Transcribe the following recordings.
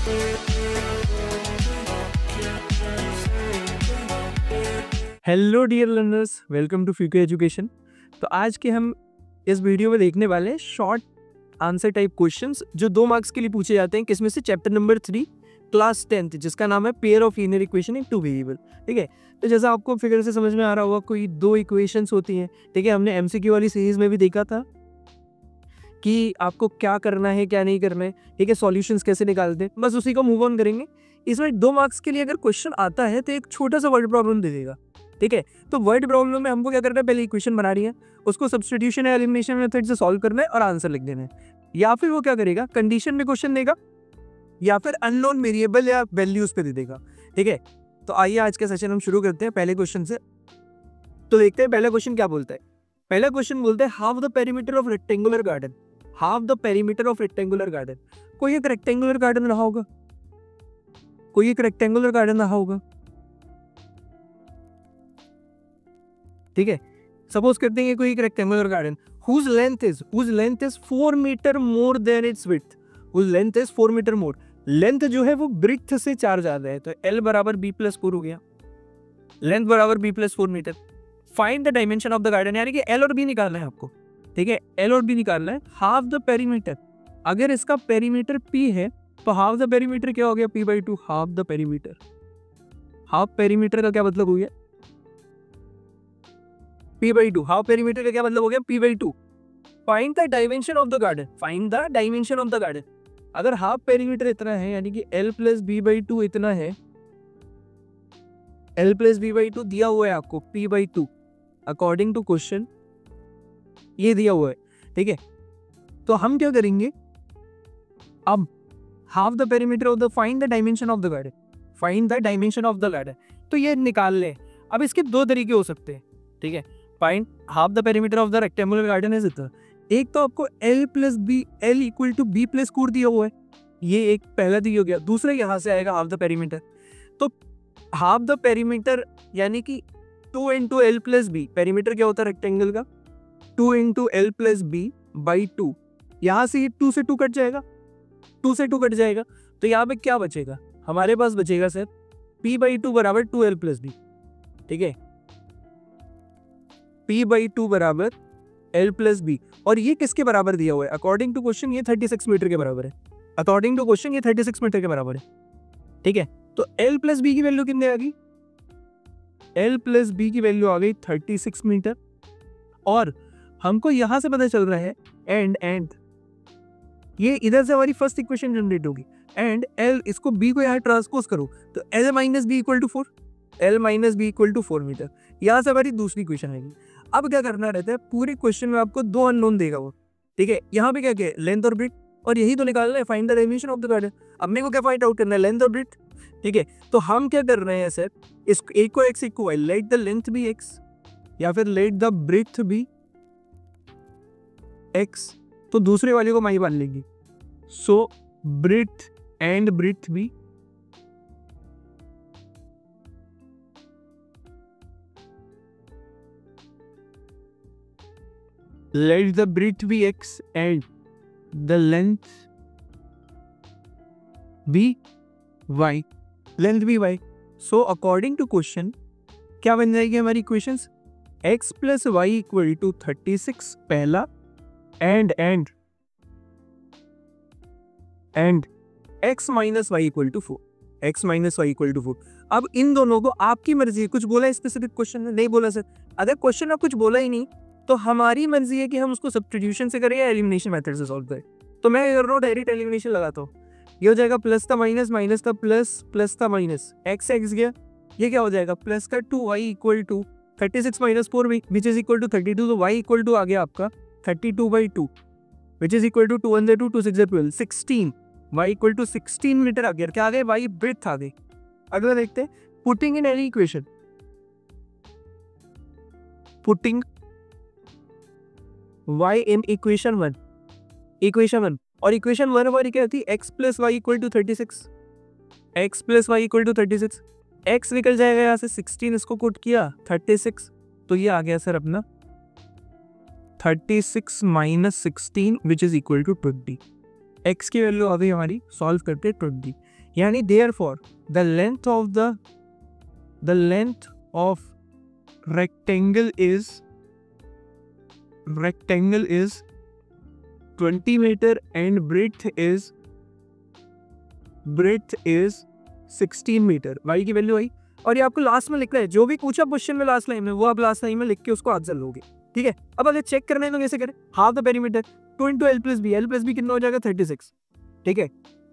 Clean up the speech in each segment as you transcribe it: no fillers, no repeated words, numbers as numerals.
Hello dear learners, welcome to फ्यूके education. तो आज के हम इस वीडियो में देखने वाले हैं शॉर्ट आंसर टाइप क्वेश्चंस जो 2 मार्क्स के लिए पूछे जाते हैं। किसमें से? चैप्टर नंबर 3 क्लास 10th, जिसका नाम है pair of linear equation in 2 variable. ठीक है, तो जैसा आपको फिगर से समझ में आ रहा होगा, कोई 2 इक्वेशंस होती हैं। ठीक है, हमने एमसीक्यू वाली सीरीज में भी देखा था कि आपको क्या करना है क्या नहीं करना है। ठीक है, सॉल्यूशंस कैसे निकालते हैं, बस उसी को मूव ऑन करेंगे। इसमें 2 मार्क्स के लिए अगर क्वेश्चन आता है तो एक छोटा सा वर्ड प्रॉब्लम दे देगा। ठीक है, तो वर्ड प्रॉब्लम में हमको क्या करना है, पहले इक्वेशन बना रही है, उसको सब्स्टिट्यूशन या एलिमिनेशन मेथड से सॉल्व करना है और आंसर लिख देना है। या फिर वो क्या करेगा, कंडीशन में क्वेश्चन देगा या फिर अननोन वेरिएबल या वैल्यूज पे दे देगा। ठीक है, तो आइए आज का सेशन हम शुरू करते हैं पहले क्वेश्चन से। तो देखते हैं पहला क्वेश्चन क्या बोलता है। पहला क्वेश्चन बोलता है half the perimeter of rectangular garden. Half the perimeter of rectangular garden. कोई एक रेक्टेंगुलर गार्डन रहा होगा, कोई एक रेक्टेंगुलर गार्डन रहा होगा। ठीक है, सपोज करते हैं कोई एक rectangular garden whose length is 4 metre more than it's width। whose length is 4 metre more. Length जो है वो ब्रेड्थ से 4 ज्यादा है, तो L बराबर B प्लस 4 हो गया। लेंथ बराबर B plus 4 metre. Find the dimension of the garden, यानी कि L और B निकालना है आपको। ठीक है, L और B निकालना है। हाफ द पेरीमीटर, अगर इसका पेरीमीटर P है तो हाफ द पेरीमीटर क्या हो गया, P/2। Half the perimeter, half perimeter का क्या मतलब हो गया, P/2। हाफ पेरीमीटर का क्या मतलब हो गया, P/2। Find the dimension of the garden, find the dimension of the garden. अगर हाफ पेरीमीटर इतना है, यानी कि L प्लस B/2 इतना है, L प्लस B/2 दिया हुआ है आपको, P/2 अकॉर्डिंग टू क्वेश्चन ये दिया हुआ है। ठीक है, तो हम क्या करेंगे, अब half the perimeter of the, find the dimension of the garden, find the dimension of the garden. तो ये निकाल लें। अब इसके 2 तरीके हो सकते हैं। ठीक है, find half the perimeter of the rectangular garden is इतना। एक तो आपको L plus B, L equal to B plus 4 दिया हुआ है, ये एक पहला दिया हो गया। दूसरा यहाँ से आएगा हाफ द पेरीमीटर। तो हाफ द पेरीमीटर यानी कि 2 into L plus B, perimeter क्या होता है रेक्टेंगल का, 2 into L plus B by 2। यहाँ से ये 2 से 2 कट जाएगा, 2 से 2 कट जाएगा, तो यहाँ पे क्या बचेगा, हमारे पास बचेगा सर P/2 बराबर 2L प्लस बी। ठीक है, P/2 बराबर L प्लस बी। और ये किसके बराबर दिया हुआ है, अकॉर्डिंग टू क्वेश्चन ये 36 मीटर के बराबर है। अकॉर्डिंग टू क्वेश्चन ये 36 मीटर के बराबर है। ठीक है, तो L प्लस बी की वैल्यू कितनी आ गई, L प्लस बी की वैल्यू आ गई 36 मीटर। और हमको यहां से पता चल रहा है एंड ये इधर से हमारी फर्स्ट इक्वेशन जनरेट होगी। एंड L, इसको B को यहाँ ट्रांसपोज करो तो L minus B equal to 4, L minus B equal to 4 metre. यहाँ से हमारी दूसरी इक्वेशन आएगी। अब क्या करना रहता है, पूरे क्वेश्चन में आपको 2 अननोन देगा वो। ठीक है, यहाँ पे क्या क्या है, लेंथ और ब्रेड्थ, और यही तो निकालना है, find the dimension of the garden. अब मेरे को क्या फाइंड आउट करना है, लेंथ और ब्रेड्थ। ठीक है, तो हम क्या कर रहे हैं सर, इस एक को x इक्वल है, let the length be x या फिर let the breadth be x, तो दूसरे वाले को माई मान लेंगे। So breadth and breadth be, let the breadth be x and the length be y, length be y। so according to question क्या बन जाएगी हमारी equations, x plus y equal to 36 पहला and x minus y equal to 4, x minus y equal to 4। अब इन दोनों को आपकी मर्जी, कुछ बोला है स्पेसिफिक क्वेश्चन में, नहीं बोला सर। अगर क्वेश्चन में कुछ बोला ही नहीं तो हमारी मर्जी है कि हम उसको सब्स्टिट्यूशन से करें या एलिमिनेशन मेथड से सॉल्व करें। तो मैं कर रहा हूँ डायरेक्ट एलिमिनेशन लगाता हूँ। ये हो जाएगा प्लस का माइनस, माइनस का प्लस, प्लस का माइनस, एक्स गया, ये क्या हो जाएगा प्लस का 2y equal to 36 minus 4 which is equal to 32। तो y इक्वल टू आ गया आपका 32/2 which is equal to 2 1 2 2 6 12 16। y equal to 16 metre आ गया। क्या आ गए, y ब्रेड्थ आ गई। अगला देखते हैं, putting in any equation, putting y in equation 1, equation 1, और इक्वेशन 1 हमारी क्या थी, x plus Y equal to 36, x plus Y equal to 36, x निकल जाएगा यहाँ से 16, इसको पुट किया 36, तो ये आ गया सर अपना 36 minus 16 which is equal to 20। x की वैल्यू आ गई हमारी, सॉल्व करते 20। यानी therefore the length of rectangle is 20 meter and breadth is 16 metre. y की वैल्यू आई, और ये आपको लास्ट में लिखना है, जो भी पूछा क्वेश्चन में लास्ट लाइन में वो आप लास्ट लाइन में लिख के उसको आंसर लोगे, ठीक है। अब अगर चेक करना है तो कैसे करें, half the perimeter 2 into l plus b, l plus b कितना हो जाएगा 36, ठीक है।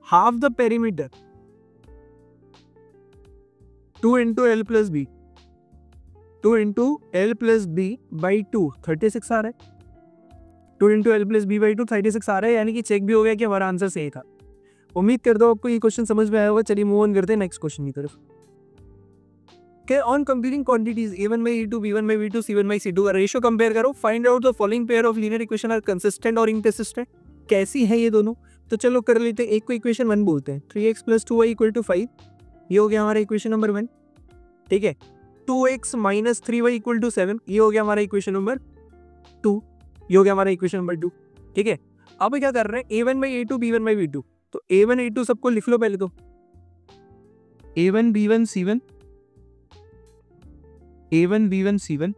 Half the perimeter 2 into l plus b, 2 into l plus b by 2 36 आ रहा है, 2 into l plus b by 2 36 आ रहा है, यानी कि चेक भी हो गया कि हमारा आंसर सही था। उम्मीद करता हूँ आपको ये क्वेश्चन समझ में आया होगा। चलिए मूव ऑन करते हैं नेक्स्ट क्वेश्चन की तरफ। On comparing quantities a1 by a2, b1 by b2, c1 by c2 का रेशियो कंपेयर करो, find out the following pair of linear equation are consistent और इनकंसिस्टेंट। कैसी है ये दोनों, तो चलो कर लेते हैं। एक को इक्वेशन 1 बोलते हैं, 3x + 2y = 5, ये हो गया हमारा इक्वेशन नंबर 1, ठीक है। 2x - 3y = 7, ये हो गया हमारा इक्वेशन नंबर 2, ये हो गया हमारा इक्वेशन नंबर 2, ठीक है। अब क्या कर रहे हैं, a1 by a2, b1 by b2, तो a1 a2 सबको लिख लो पहले, तो a1 b1 c1, a1 b1 c1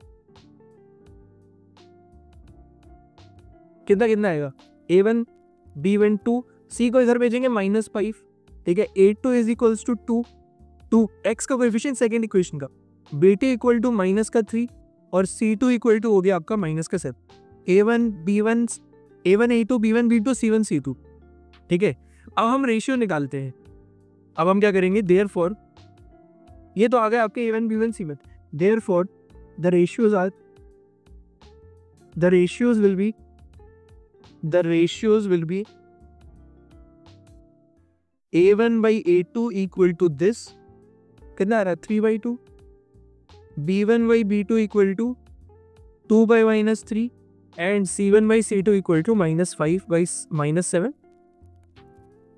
कितना आएगा, a1 b1 2, c को इधर भेजेंगे -5, ठीक है। a2 = 2 x का कोएफिशिएंट सेकंड इक्वेशन का, b2 = -3 और c2 हो गया आपका -7, a1 a2 b1 b2 c1 c2, ठीक है। अब हम रेशियो निकालते हैं। अब हम क्या करेंगे, देयरफॉर ये तो आ गया आपके a1 b1 c1, therefore the ratios will be a1 by a2 equal to this, कितना आ रहा है 3/2, b1 by b2 equal to 2 by -3 and c1 by c2 equal to -5 by -7,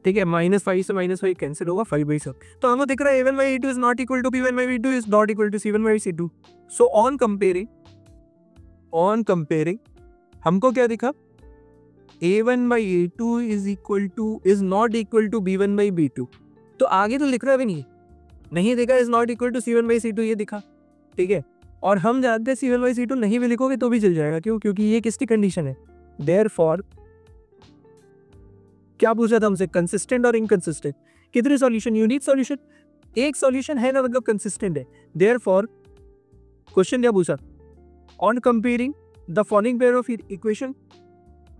ठीक है। -5 से -5 कैंसिल होगा, 5/7। तो हमको दिख रहा है a1 by a2 is not equal to b1 by b2 is not equal to c1 by c2। So on comparing हमको क्या दिखा, a1 by a2 is not equal to b1 by b2, तो आगे तो लिख रहा भी नहीं दिखा is not equal to c1 by c2, ये दिखा, ठीक है। और हम जानते हैं c1 by c2 नहीं भी लिखोगे तो भी चल जाएगा, क्यों, क्योंकि ये किसकी कंडीशन है, देयरफॉर क्या पूछा था हमसे, कंसिस्टेंट और इनकंसिस्टेंट। कितने सॉल्यूशन, यूनिक सॉल्यूशन, एक सॉल्यूशन है ना, मतलब कंसिस्टेंट है। देयरफॉर क्वेश्चन क्या पूछा, on comparing the following pair of equation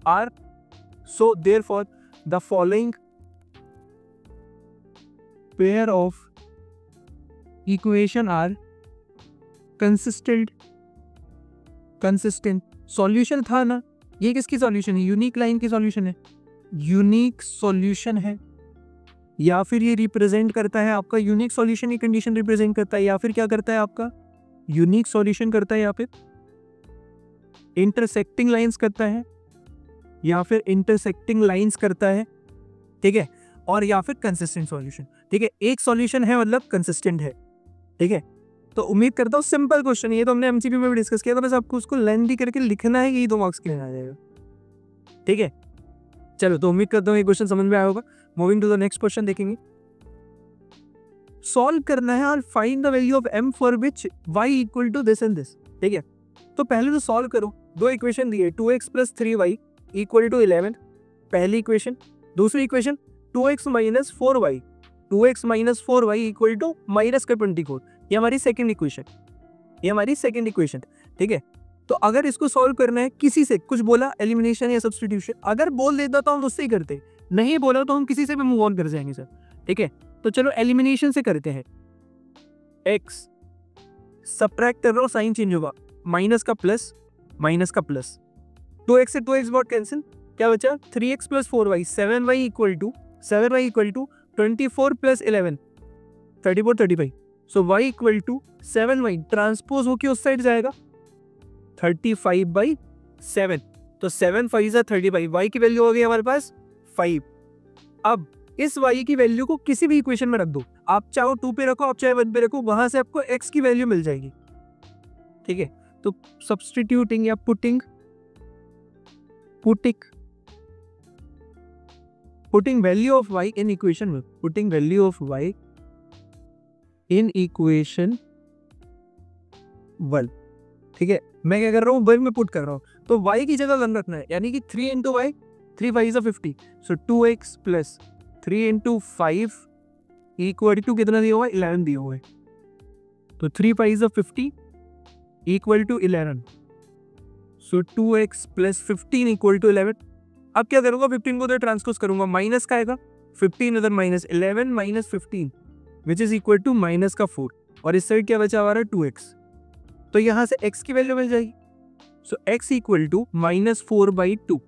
are, so therefore the following pair of equation are consistent. Solution था ना, ये किसकी सॉल्यूशन है, यूनिक लाइन की सॉल्यूशन है, यूनिक सॉल्यूशन है, या फिर ये रिप्रेजेंट करता है आपका यूनिक सॉल्यूशन की कंडीशन रिप्रेजेंट करता है, या फिर क्या करता है आपका यूनिक सॉल्यूशन करता है, या फिर इंटरसेक्टिंग लाइंस करता है, ठीक है, और या फिर कंसिस्टेंट सॉल्यूशन, ठीक है। एक सॉल्यूशन है मतलब कंसिस्टेंट है, ठीक है। तो उम्मीद करता हूँ सिंपल क्वेश्चन, ये तो हमने एमसीक्यू में भी डिस्कस किया था, बस आपको उसको लेंथी करके लिखना है, यही 2 मार्क्स के लिए आ जाएगा, ठीक है। चलो, तो उम्मीद करता हूँ ये क्वेश्चन समझ में आया होगा। Moving to the next question देखेंगे। सॉल्व करना है और find the value of m for which y equal to this and this, ठीक है। तो पहले तो सॉल्व करो, 2 इक्वेशन दिए, 2x + 3y इक्वल टू 11, पहली इक्वेशन। दूसरी equation 2x - 4y equal to -24, ये हमारी सेकंड इक्वेशन, ठीक है। तो अगर इसको सॉल्व करना है, किसी से कुछ बोला, एलिमिनेशन या सब्स्टिट्यूशन, अगर बोल देता तो हम उससे ही करते, नहीं बोला तो हम किसी से भी मूव ऑन कर जाएंगे सर, ठीक है। तो चलो एलिमिनेशन से करते हैं। x सब्ट्रैक्ट कर रहा हूँ, साइन चेंज होगा, माइनस का प्लस, 2x से 2x बहुत कैंसिल, क्या बचा 3x + 4y, 7y equal to 24 + 11 34 so y equal to 7y transpose होके उस साइड जाएगा 35/7, तो 7 5 35, y की वैल्यू हो गई हमारे पास 5। अब इस y की वैल्यू को किसी भी इक्वेशन में रख दो, आप चाहो 2 पे रखो, आप चाहे 1 पे रखो, वहां से आपको x की वैल्यू मिल जाएगी, ठीक है। तो सब्स्टिट्यूटिंग या putting value of y in equation में, putting value of y in equation 1, ठीक है। मैं क्या कर रहा हूँ, 1 में पुट कर रहा हूँ, तो y की जगह 1 रखना है, यानी कि 3 into Y, 3 5 is 50, so 2x plus 3 into 5 equal to कितना दिया हुआ है, 11 दिया हुआ है, तो 3 5 is 50 equal to 11, so 2x plus 15 equal to 11। अब क्या करूंगा, 15 को तो ट्रांसपोज करूंगा, माइनस का आएगा 15 इधर minus 11 minus 15 which is equal to minus का 4, और इस साइड क्या बचा हुआ है 2x, तो यहां से x की वैल्यू मिल जाएगी, so x equal to -4/2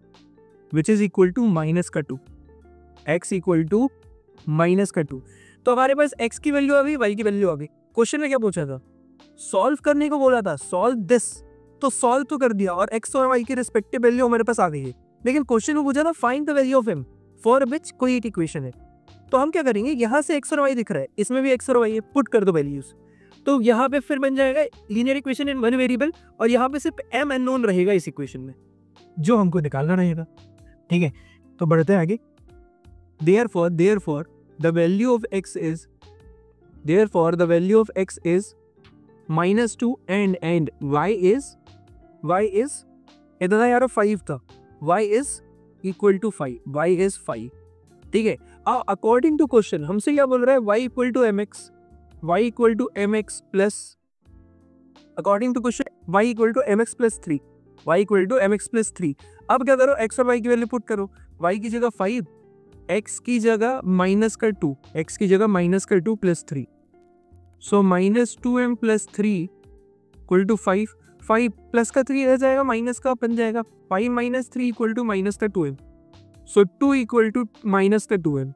which is equal to minus का 2, x इक्वल टू माइनस का 2। तो हमारे पास x की वैल्यू आ गई, y की वैल्यू आ गई। क्वेश्चन में क्या पूछा था, सॉल्व करने को बोला था, सॉल्व दिस, तो सॉल्व तो कर दिया और x और y की रिस्पेक्टिव वैल्यू हमारे पास आ गई है, लेकिन क्वेश्चन में पूछा था find the value of m for विच कोई एक इक्वेशन है। तो हम क्या करेंगे, यहाँ से x और y दिख रहा है, इसमें भी x और y है, पुट कर दो वैल्यूज, तो यहाँ पे फिर बन जाएगा linear equation in one variable, और यहाँ पे सिर्फ m अननोन रहेगा इस इक्वेशन में जो हमको निकालना रहेगा, ठीक है। तो बढ़ते हैं आगे, therefore the value of x is -2 and y is इतना यार 5 था, y is equal to 5, y is 5, ठीक है। अब अकॉर्डिंग टू क्वेश्चन हमसे क्या बोल रहा है, y equal to mx plus, according to question y equal to mx plus 3, अब क्या करो, x और y की वैल्यू पुट करो, y की जगह 5, x की जगह -2 plus 3, so -2m plus 3 equal to 5 plus का 3 रह जाएगा, माइनस का बन जाएगा, 5 माइनस 3 इक्वल टू माइनस का 2m, so 2 equal to minus का 2m,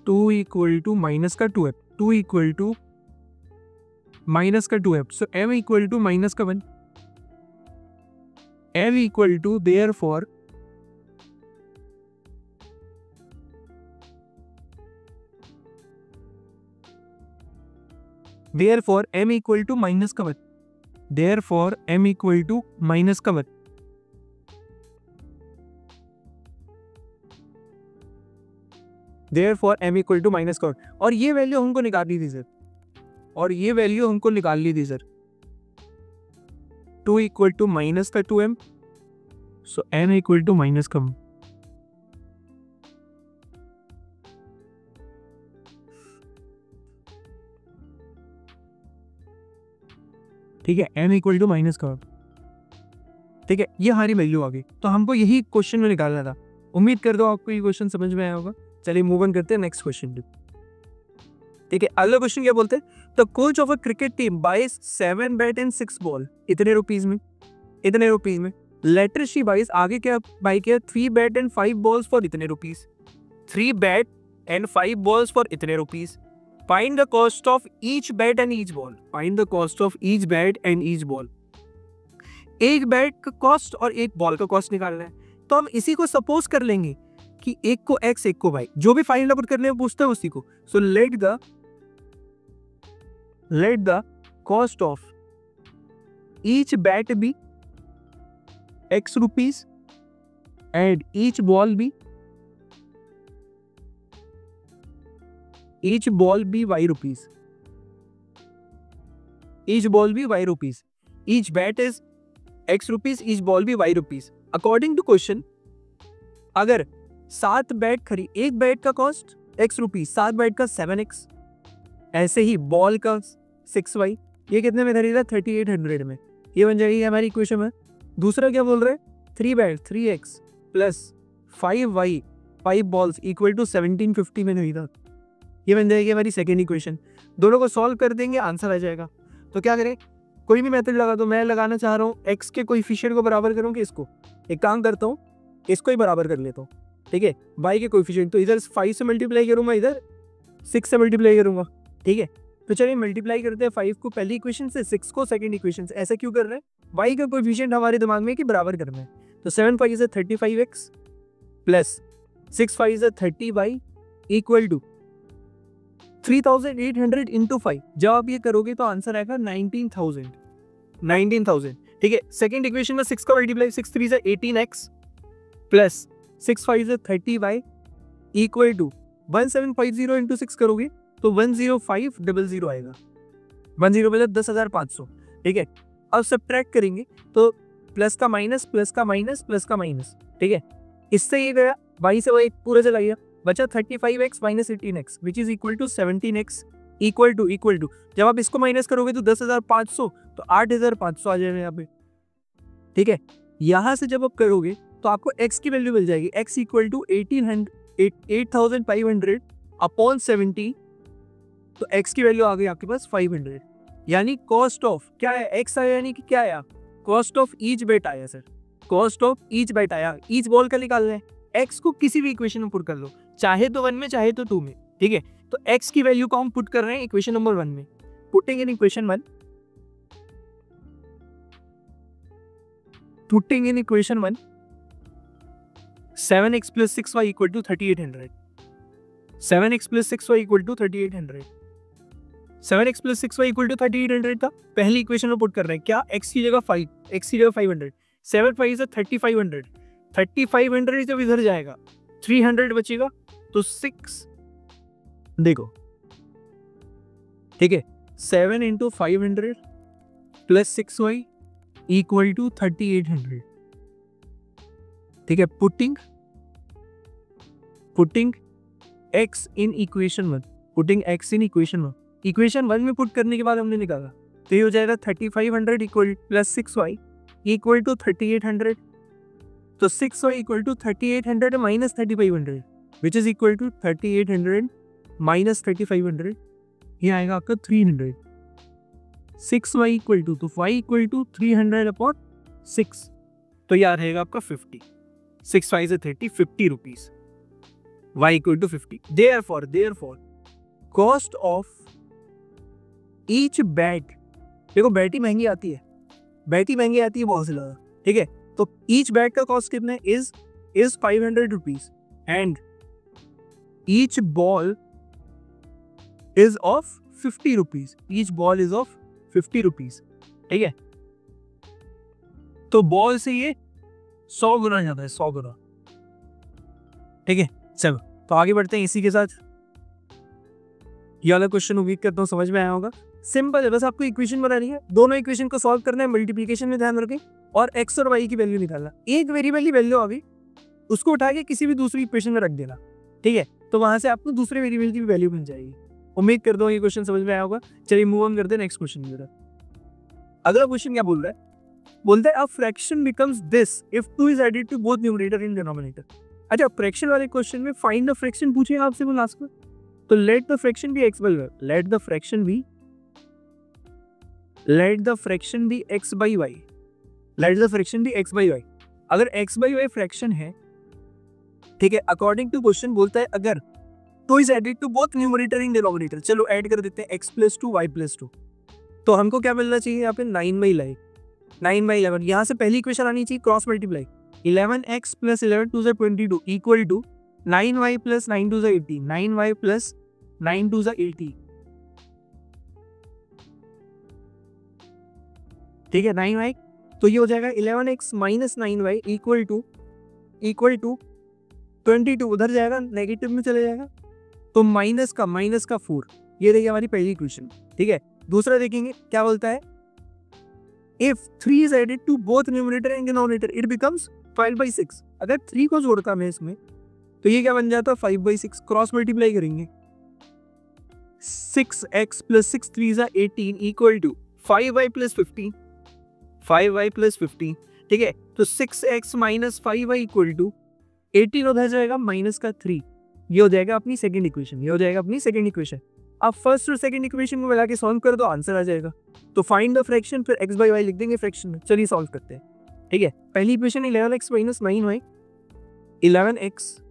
2 इक्वल टू माइनस का 2m, 2 इक्वल टू माइनस का 2m, so m equal to minus का 1, m equal to therefore m equal to minus का 1, therefore m equal to minus का 1, therefore m equal to minus का 1, और ये value हमको निकालनी थी सर, 2 इक्वल टू माइनस का 2m, so m equal to minus का 1, ठीक है, m इक्वल टू माइनस का 1, ठीक है। ये हमारी वैल्यू आ गई, तो हमको यही क्वेश्चन में निकालना था। उम्मीद कर दो आपको ये क्वेश्चन समझ में आया होगा। चलिए मूव ऑन करते हैं नेक्स्ट क्वेश्चन पे, ठीक है। अगला क्वेश्चन क्या बोलते हैं, the coach of a cricket team buys 7 bat and 6 ball, इतने रुपीज में, लेटर शी बाइज, आगे क्या बाई किया, 3 बैट एंड 5 बॉल्स फॉर इतने rupees, 3 bat and 5 balls for इतने rupees, find the cost of each bat and each ball, एक bat का cost और एक बॉल का कॉस्ट निकालना है। तो हम इसी को सपोज कर लेंगे कि एक को x एक को y, जो भी फाइनल आउट करने में पूछता है उसी को, so let the cost of each bat be x rupees and each ball be y rupees, each bat is x rupees, each ball be y rupees. According to question, अगर 7 bat खरीद, एक bat का cost x rupees, 7 bat का 7x, ऐसे ही ball का 6y, ये कितने में खरीदा, 3800 में, ये बन जाएगी हमारी इक्वेशन में। दूसरा क्या बोल रहे हैं, 3 bat 3x plus 5y 5 balls equal to 1750 में खरीदा, ये बन जाएगी हमारी सेकेंड इक्वेशन। दोनों को सॉल्व कर देंगे, आंसर आ जाएगा। तो क्या करें, कोई भी मेथड लगा दो। मैं लगाना चाह रहा हूँ x के कोएफिशिएंट को बराबर करूँ कि इसको, एक काम करता हूँ इसको ही बराबर कर लेता हूँ, ठीक है। y के कोएफिशिएंट, तो इधर 5 से मल्टीप्लाई करूँगा, इधर 6 से मल्टीप्लाई करूँगा, ठीक है। तो चलिए मल्टीप्लाई करते हैं 5 को पहली इक्वेशन से, 6 को सेकंड इक्वेशन से। ऐसा क्यों कर रहे हैं, y का कोएफिशिएंट हमारे दिमाग में कि बराबर करना है। तो 7 5 से 35x प्लस 6 5 से 30y इक्वल टू 3800 इंटू 5। जब आप ये करोगे तो आंसर आएगा 19,000, ठीक है। सेकंड इक्वेशन में 6 का मल्टीप्लाई, 6 3 से 18x plus 6 5 30y equal to 1750 into 6 करोगे तो 10500 आएगा। 10 बजे 10,500। ठीक है, अब सब्ट्रैक्ट करेंगे तो प्लस का माइनस प्लस का माइनस प्लस का माइनस। ठीक है, इससे ये गया y से y पूरा चला गया, बचा 35x minus 18x which is equal to 17x equal to जब आप इसको माइनस करोगे तो 10,500 तो 8,500 आ जाएगा यहाँ पे। ठीक है, यहाँ से जब आप करोगे तो आपको x की वैल्यू मिल जाएगी, x इक्वल टू 8,500 अपॉन 70, तो x की वैल्यू आ गई आपके पास 500, यानी कॉस्ट ऑफ क्या है, x आया, यानी कि क्या आया, कॉस्ट ऑफ ईच बेट आया सर, कॉस्ट ऑफ ईच बेट आया। ईच बॉल का निकाल रहे हैं, x को किसी भी इक्वेशन में पुट कर लो, चाहे तो 1 में चाहे तो 2 में। ठीक है, तो x की वैल्यू को हम पुट कर रहे हैं इक्वेशन नंबर 1 में, putting in equation 1, putting in equation 1 7x plus 6y equal to 3800, 7x plus 6y equal to 3800, 7x plus 6y equal to 3800 था, पहली इक्वेशन में पुट कर रहे हैं, क्या x की जगह 5, x की जगह 500, 7 5 से 3500, 3500 जब इधर जाएगा 300 बचेगा तो 6 देखो। ठीक है, 7 into 500 plus 6y equal to 3800। ठीक है, पुटिंग x इन इक्वेशन 1, पुटिंग x इन इक्वेशन 1, इक्वेशन 1 में पुट करने के बाद हमने निकाला तो ये हो जाएगा 3500 equal plus 6y equal to 3800, तो 6y equal to 3800 minus 3500 which is equal to 3800 minus 3500, ये आएगा आपका 300। 6y इक्वल टू, तो y इक्वल टू 300 अपॉन 6, तो यह रहेगा आपका 50, 6 5 से 30, 50 rupees, y equal to 50। Therefore cost of each bat, देखो बैटी महंगी आती है, बैटी महंगी आती है बहुत से ज्यादा। ठीक है, तो ईच बैट का कॉस्ट कितना है, is 500 rupees and each ball is of 50 rupees, each ball is of 50 rupees. ठीक है, तो बॉल से ये 100 गुना ज्यादा है, 100 गुना। ठीक है, चलो तो आगे बढ़ते हैं इसी के साथ। ये वाला क्वेश्चन उम्मीद करता हूँ समझ में आया होगा, सिंपल है, बस आपको इक्वेशन बनानी है, दोनों इक्वेशन को सॉल्व करना है, मल्टीप्लिकेशन में ध्यान रखें और x और y की वैल्यू निकालना। एक वेरिएबल की वैल्यू अभी उसको उठा के किसी भी दूसरी इक्वेशन में रख देना। ठीक है, तो वहां से आपको दूसरे वेरिएबल की भी वैल्यू मिल जाएगी। उम्मीद करता हूँ ये क्वेश्चन समझ में आया होगा। चलिए मूव ऑन करते हैं नेक्स्ट क्वेश्चन की तरफ। अगला क्वेश्चन क्या बोल रहा है, बोलता है a fraction becomes this if 2 is added to both numerator and denominator. अच्छा, फ्रैक्शन वाले क्वेश्चन में फाइंड द फ्रैक्शन पूछे आपसे वो लास्ट में, तो let the fraction be x by y, let the fraction be x by y, let the fraction be x by y। अगर x by y फ्रैक्शन है, ठीक है, अकॉर्डिंग टू क्वेश्चन बोलता है अगर 2 is added to both numerator and denominator, चलो add कर देते हैं x + 2 y + 2, तो हमको क्या मिलना चाहिए यहाँ पे 9/11। यहाँ से पहली इक्वेशन आनी चाहिए cross multiply, 11x + 11 2 22 equal to 9y + 9 2 18, 9y + 9 2 80। ठीक है, 9y, तो ये हो जाएगा 11x - 9y इक्वल टू 22, उधर जाएगा नेगेटिव में चले जाएगा, तो माइनस का 4, ये रही हमारी पहली इक्वेशन। ठीक है, दूसरा देखेंगे क्या बोलता है, if 3 is added to both numerator and denominator it becomes 5/6। अगर 3 को जोड़ता मैं इसमें तो ये क्या बन जाता है 5/6, क्रॉस मल्टीप्लाई करेंगे 6x + 6 3 18 equal to 5y + 15, 5y + 15। ठीक है, तो 6x - 5y इक्वल टू 18 उधर जाएगा -3, ये हो जाएगा अपनी सेकंड इक्वेशन, अब फर्स्ट और सेकंड इक्वेशन को मिला के सॉल्व कर दो, आंसर आ जाएगा। तो फाइंड द फ्रैक्शन, फिर x by y लिख देंगे फ्रैक्शन में। चलिए सॉल्व करते हैं। ठीक है, पहली equation 11x - 9y, 11x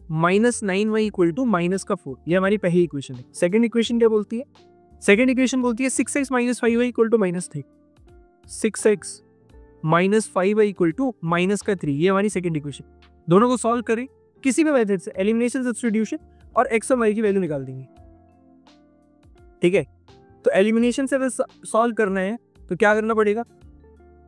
- 9y equal to -4, ये हमारी पहली इक्वेशन है। सेकंड इक्वेशन क्या बोलती है, 6x - 5y equal to -3, 6x - 5y equal to -3, ये हमारी सेकंड इक्वेशन। दोनों को सॉल्व करें किसी भी मेथड से, एलिमिनेशन, सब्स्टिट्यूशन, और x और y की वैल्यू निकाल देंगे। ठीक है, तो एलिमिनेशन से अगर सॉल्व करना है तो क्या करना पड़ेगा,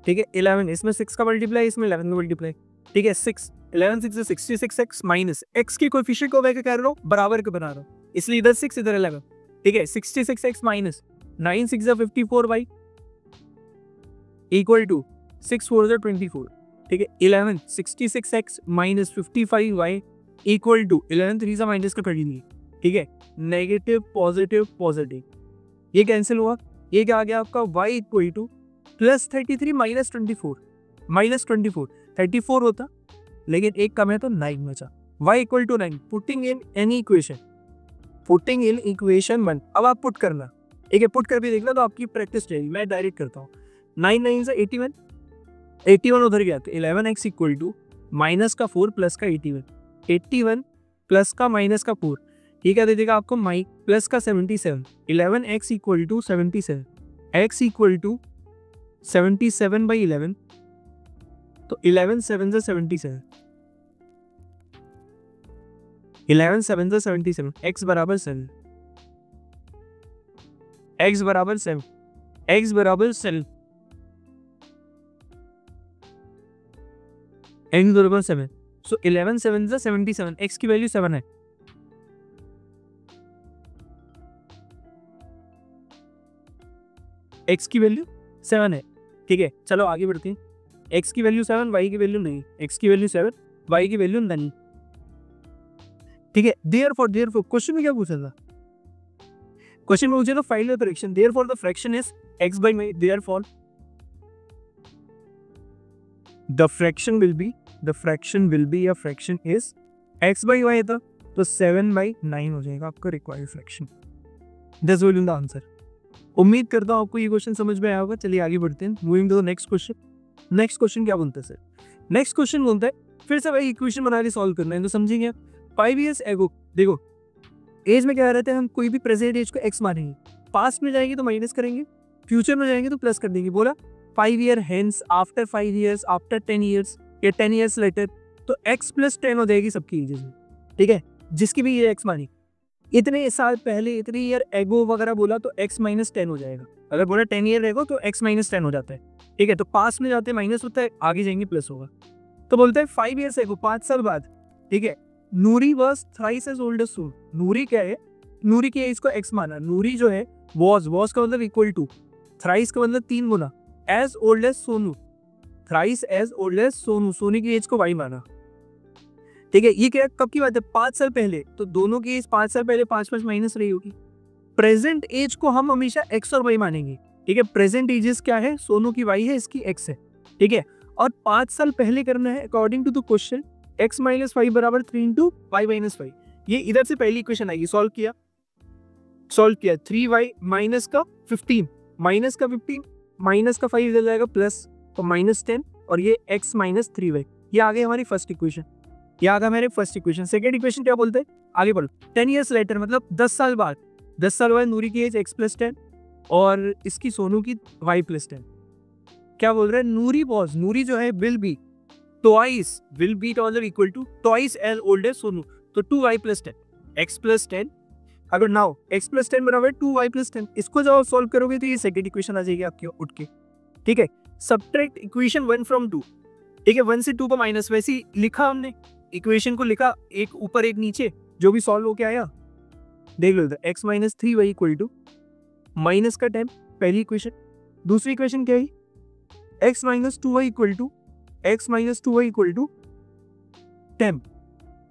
ठीक है, 11 इसमें 6 का मल्टीप्लाई, इसमें 11 का मल्टीप्लाई। ठीक है, 6 11 6 66x माइनस x के कोएफिशिएंट को मैं क्या कर रहा हूँ, बराबर के बना रहा हूँ, इसलिए इधर 6 इधर 11। ठीक है, 66x minus 9 6 54y equal to 6 4 24। ठीक है, 11 66x minus 55y equal to 11 3 से माइनस का कड़ी नहीं। ठीक है, नेगेटिव पॉजिटिव पॉजिटिव, ये कैंसिल हुआ, ये क्या आ गया आपका y equal two plus 33 minus 24 34 होता, लेकिन एक कम है तो 9 बचा, y equal to 9। Putting in any equation, putting in equation 1। अब आप पुट करना, एक पुट कर भी देखना तो आपकी प्रैक्टिस रहेगी। मैं डायरेक्ट करता हूँ, 9 9 से 81, 81 उधर गया तो 11x इक्वल टू माइनस का 4 प्लस का 81, 81 प्लस का माइनस का 4, ये क्या दे देगा आपको, माई प्लस का 77। 11x equal to 77, x equal to 77 by 11, तो 11 7 से 77, 11 7 से 77, x बराबर 7, x बराबर 7, x बराबर 7, x बराबर 7। सो 11 7 से 77, x की वैल्यू 7 है। x की वैल्यू 7 है। ठीक है, चलो आगे बढ़ते हैं। x की वैल्यू 7, y की वैल्यू नहीं, x की वैल्यू 7, y की वैल्यू नहीं। ठीक है, देयरफॉर क्वेश्चन में क्या पूछा था, क्वेश्चन में पूछा था find the fraction, therefore the fraction is x by my, therefore the fraction will be या fraction is x by y था, तो 7 by 9 हो जाएगा आपका required fraction. This will be the answer. उम्मीद करता हूँ आपको ये क्वेश्चन समझ में आया होगा। चलिए आगे बढ़ते हैं, moving to the next question. Next question क्या बोलते हैं सर, नेक्स्ट क्वेश्चन बोलता है फिर से भाई इक्वेशन बना के सॉल्व करना है, तो समझेंगे 5 years एगो। देखो एज में क्या रहता है, हम कोई भी प्रेजेंट एज को x मानेंगे, पास्ट में जाएंगे तो माइनस करेंगे, फ्यूचर में जाएंगे तो प्लस कर देंगे। बोला 5 year hence, after 5 years, after 10 years या 10 years लेटर, तो x प्लस 10 हो जाएगी सबकी एजेस में। ठीक है, जिसकी भी ये x मानी, इतने साल पहले इतने ईयर एगो वगैरह बोला तो x माइनस 10 हो जाएगा। अगर बोला 10 year एगो तो x माइनस 10 हो जाता है। ठीक है, तो पास में जाते माइनस होता है, आगे जाएंगे प्लस होगा। तो बोलते हैं 5 years एगो, 5 साल बाद। ठीक है, Noori was thrice as old as Sonu. Noori क्या है, नूरी की एज को x माना, नूरी जो है वाज का मतलब इक्वल टू, थ्राइस का मतलब 3 गुना, as old as Sonu, thrice as old as Sonu, Soni की एज को y माना। ठीक है, ये क्या कब की बात है, 5 साल पहले, तो दोनों की एज 5 साल पहले 5 5 माइनस रही होगी। प्रेजेंट एज को हम हमेशा x और y मानेंगे। ठीक है, प्रेजेंट एजेस क्या है, सोनू की y है, इसकी x है। ठीक है, और 5 साल पहले करना है according to the question, x minus 5 बराबर 3 इंटू y माइनस 5। ये इधर से पहली इक्वेशन आएगी, सॉल्व किया 3y माइनस का 15 माइनस का 15 माइनस का 5 इधर जाएगा प्लस, तो माइनस 10, और ये x माइनस 3y। ये आ गई हमारी फर्स्ट इक्वेशन, ये आ गया मेरे फर्स्ट इक्वेशन। सेकंड इक्वेशन क्या बोलते हैं, आगे बढ़ो। 10 years लेटर मतलब 10 साल बाद, 10 साल बाद नूरी की एज x प्लस 10 और इसकी सोनू की y प्लस 10। क्या बोल रहे हैं, नूरी वॉज, नूरी जो है will be twice, will be का मतलब equal to twice age old as Sonu, तो 2y प्लस 10 x प्लस 10। अगर नाउ x प्लस 10 बराबर 2y प्लस 10, इसको जब सॉल्व करोगे तो ये सेकंड इक्वेशन आ जाएगी आपकी उठ के। ठीक है, सब्ट्रैक्ट इक्वेशन 1 फ्रॉम 2। ठीक है, 1 से 2 पर माइनस, वैसे ही लिखा हमने, इक्वेशन को लिखा एक ऊपर एक नीचे, जो भी सॉल्व होके आया देख लो। x minus 3y equal to minus का 10, पहली इक्वेशन। दूसरी इक्वेशन क्या है, x minus 2y equal to, x minus 2y equal to 10,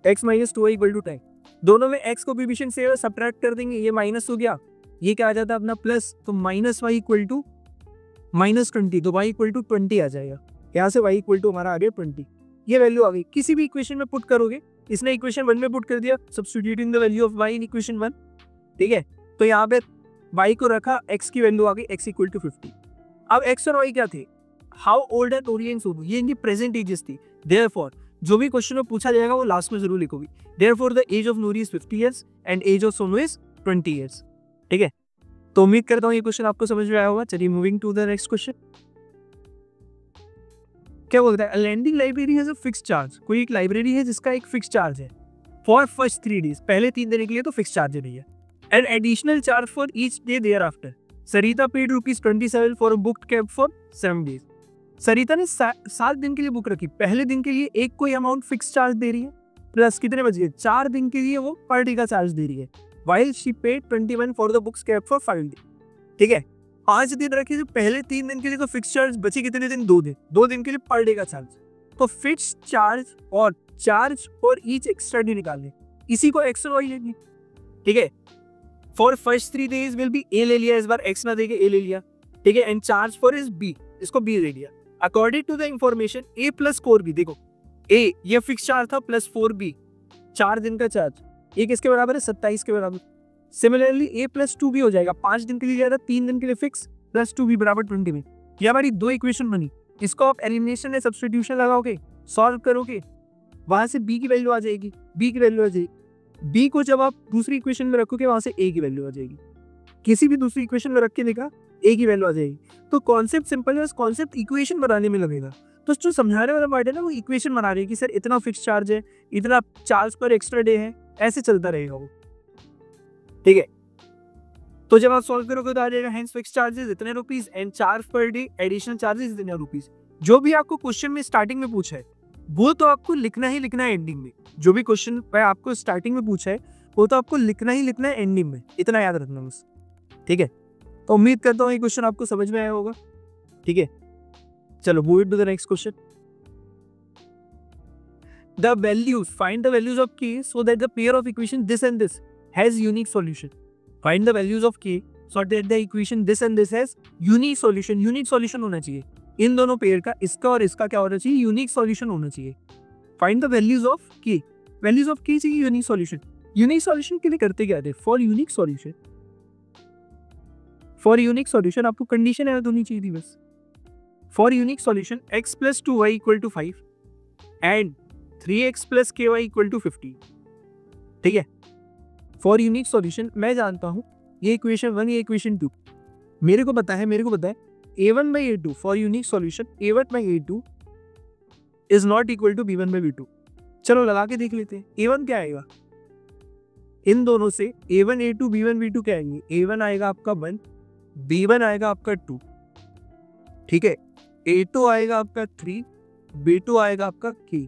x minus 2y equal to 10। दोनों में x को कोएफिशिएंट से सब्ट्रैक्ट कर देंगे, ये माइनस हो गया, ये क्या आ जाता है अपना प्लस, तो minus y equal to minus 20, तो y इक्वल टू 20 आ जाएगा। यहाँ से y इक्वल टू हमारा आ गया 20, ये वैल्यू आ गई। किसी भी इक्वेशन में पुट करोगे, इसने इक्वेशन 1 में पुट कर दिया, substituting the value of y in equation 1। ठीक है, तो यहाँ पे y को रखा, x की वैल्यू आ गई x इक्वल टू 50। अब x और y क्या थे, हाउ ओल्ड है नूरी एंड सोनू, ये इनकी प्रेजेंट एजेस थी। देयरफॉर जो भी क्वेश्चन में पूछा जाएगा वो लास्ट में जरूर लिखोगे। Therefore the age of Noori is 50 years and age of Sonu is 20 years। ठीक है, तो उम्मीद करता हूँ ये क्वेश्चन आपको समझ में आया होगा। चलिए moving to the next question. क्या बोलता है, lending library has a fix charge. कोई एक लाइब्रेरी है जिसका एक फिक्स चार्ज है फॉर फर्स्ट 3 days, पहले 3 दिन के लिए तो फिक्स चार्ज है भैया, and additional charge for each day thereafter. Sarita paid ₹27 for a booked cab for 7 days। Sarita ने 7 दिन के लिए बुक रखी, पहले दिन के लिए एक कोई अमाउंट फिक्स चार्ज दे रही है, प्लस कितने बच गए 4 दिन के लिए वो पर डे का चार्ज दे रही है, while she paid 21 for the books kept for 5 days। ठीक है, 5 दिन रखे जो पहले 3 दिन के लिए तो फिक्स चार्ज बची कितने दिन, 2 दिन, 2 दिन के लिए पर डे का चार्ज। तो फिक्स चार्ज और charge for each extra day निकालने, इसी को एक्स और वाई लेंगे। ठीक है, for first 3 days will be a ले लिया, इस बार एक्स ना देके ए ले लिया। ठीक है, and charge for is B, इसको बी ले लिया। According to the information A plus कोर बी, देखो ए ये फिक्स चार्ज था प्लस 4b 4 दिन का चार्ज, ए किसके बराबर है 27 के बराबर। सिमिलरली ए प्लस 2b हो जाएगा, 5 दिन के लिए ज्यादा 3 दिन के लिए फिक्स, प्लस 2b बराबर 20 में। ये हमारी 2 इक्वेशन बनी, इसको आप एलिमिनेशन या सब्स्टिट्यूशन लगाओगे, सॉल्व करोगे, वहां से b की वैल्यू आ जाएगी, b की वैल्यू आ जाएगी। b को जब आप दूसरी इक्वेशन में रखोगे वहां से a की वैल्यू आ जाएगी, किसी भी दूसरी इक्वेशन में रख के देखा a की वैल्यू आ जाएगी। तो कॉन्सेप्ट सिंपल है, कॉन्सेप्ट इक्वेशन बनाने में लगेगा। तो जो समझाने वाला पार्ट है ना वो इक्वेशन बना रही है कि सर इतना फिक्स चार्ज है, इतना चार्ज पर एक्स्ट्रा डे है, ऐसे चलता रहेगा वो। ठीक है, तो जब आप सॉल्व करोगे तो आ जाएगा हेंस फिक्स चार्जेस इतने rupees and charge per day additional charges इतने रुपीस। जो भी आपको क्वेश्चन में स्टार्टिंग में पूछा है वो तो आपको लिखना ही लिखना है एंडिंग में। जो भी क्वेश्चन आपको स्टार्टिंग में पूछा है वो तो आपको लिखना ही लिखना है एंडिंग में, इतना याद रखना बस। ठीक है, तो उम्मीद करता हूँ ये क्वेश्चन आपको समझ में आया होगा। ठीक है, चलो move to the next question. The values, find the values of k so that the pair of equation this and this has unique solution. Find the values of k so that the equation this and this has unique solution. Unique solution होना चाहिए इन दोनों pair का, इसका और इसका क्या होना चाहिए, यूनिक सॉल्यूशन होना चाहिए। Find the values of k, values of k चाहिए यूनिक सॉल्यूशन। यूनिक सॉल्यूशन के लिए करते क्या थे, for unique solution, for unique solution आपको कंडीशन याद होनी चाहिए थी बस। For unique solution x plus 2y equal to 5 and 3x plus ky equal to 50। ठीक है, फॉर यूनिक सॉल्यूशन मैं जानता हूँ ये इक्वेशन 1 ये इक्वेशन 2 मेरे को पता है a1 by a2 for unique solution a1 by a2 is not equal to b1 by b2। चलो लगा के देख लेते हैं, a1 क्या आएगा इन दोनों से, a1 a2 b1 b2 क्या आएंगे, a1 आएगा आपका 1, b1 आएगा आपका 2, ठीक है, a2 आएगा आपका 3, b2 आएगा आपका k।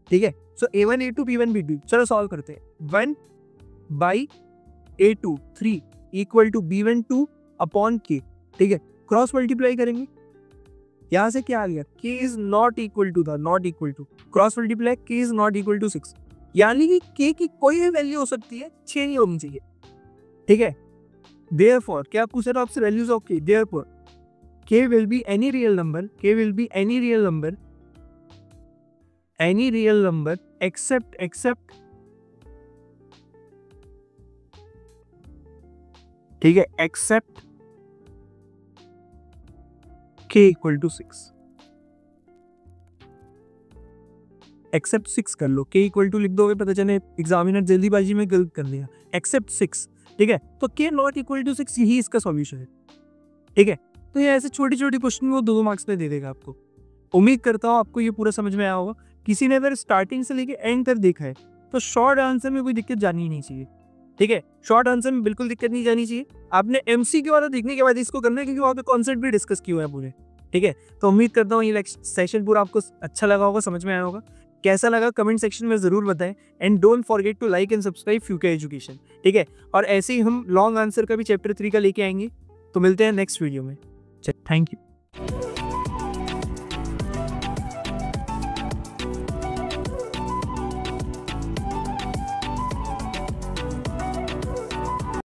ठीक है, सो a1 a2 b1 b2, चलो सॉल्व करते हैं। 1 by a2 3 equal to b1 2 upon k। ठीक है, क्रॉस मल्टीप्लाई करेंगे, यहां से क्या आ गया, k is not equal to था, not equal to, cross multiply k is not equal to 6, यानी कि k की कोई भी वैल्यू हो सकती है, 6 नहीं होनी चाहिए। ठीक है, देयरफॉर क्या पूछ रहा आपसे, values of k, therefore k will be any real number, k will be any real number, any real number except ठीक है, except k equal to 6, except 6 कर लो, k equal to लिख दोगे पता चले एग्जामिनर जल्दीबाजी में गलत कर दिया, except 6। ठीक है, तो k not equal to 6 यही इसका सॉल्यूशन है। ठीक है, तो ये ऐसे छोटी छोटी क्वेश्चन वो 2 मार्क्स में दे देगा आपको। उम्मीद करता हूँ आपको ये पूरा समझ में आया होगा। किसी ने अगर स्टार्टिंग से लेके एंड तक देखा है तो शॉर्ट आंसर में कोई दिक्कत जानी नहीं चाहिए। ठीक है, शॉर्ट आंसर में बिल्कुल दिक्कत नहीं जानी चाहिए। आपने एमसीक्यू वाला देखने के बाद इसको करना है क्योंकि वहाँ पे कॉन्सेप्ट भी डिस्कस किए हुए हैं पूरे। ठीक है, तो उम्मीद करता हूँ ये सेशन पूरा आपको अच्छा लगा होगा, समझ में आया होगा। कैसा लगा कमेंट सेक्शन में जरूर बताएं and don't forget to like and subscribe फ्यूके एजुकेशन। ठीक है, और ऐसे ही हम लॉन्ग आंसर का भी चैप्टर 3 का लेके आएंगे। तो मिलते हैं नेक्स्ट वीडियो में। Thank you.